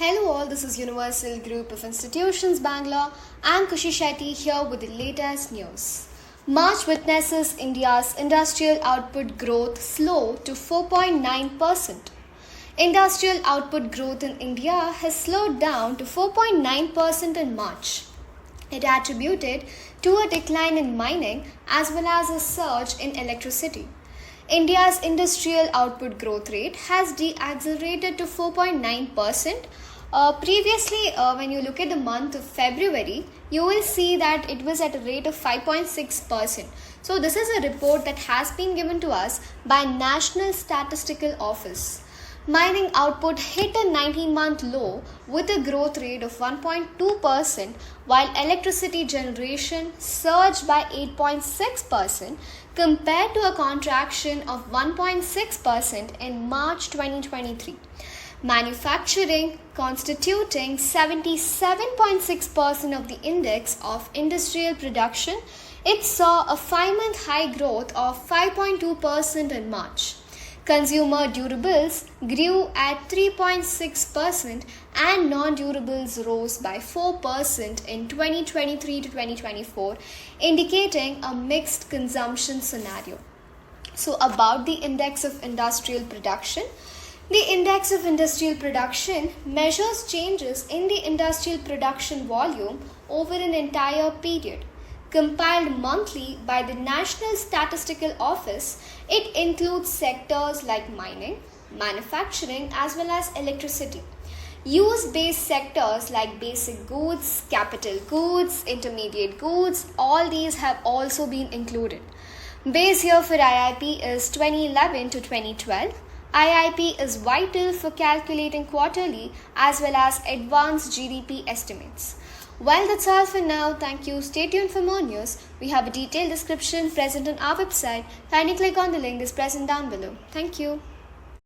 Hello all, this is Universal Group of Institutions Bangalore. I'm Kushi Shetty here with the latest news. March witnesses India's industrial output growth slow to 4.9%. Industrial output growth in India has slowed down to 4.9% in March. It attributed to a decline in mining as well as a surge in electricity. India's industrial output growth rate has decelerated to 4.9%. Previously, when you look at the month of February, you will see that it was at a rate of 5.6%. So this is a report that has been given to us by National Statistical Office. Mining output hit a 19-month low with a growth rate of 1.2%, while electricity generation surged by 8.6% compared to a contraction of 1.6% in March 2023. Manufacturing, constituting 77.6% of the index of industrial production, it saw a 5-month high growth of 5.2% in March. Consumer durables grew at 3.6% and non-durables rose by 4% in 2023 to 2024, indicating a mixed consumption scenario. So about the index of industrial production, the index of industrial production measures changes in the industrial production volume over an entire period. Compiled monthly by the National Statistical Office, it includes sectors like mining, manufacturing as well as electricity. Use-based sectors like basic goods, capital goods, intermediate goods, all these have also been included. Base year for IIP is 2011 to 2012. IIP is vital for calculating quarterly as well as advanced GDP estimates. Well, that's all for now. Thank you. Stay tuned for more news. We have a detailed description present on our website. Kindly click on the link that's present down below. Thank you.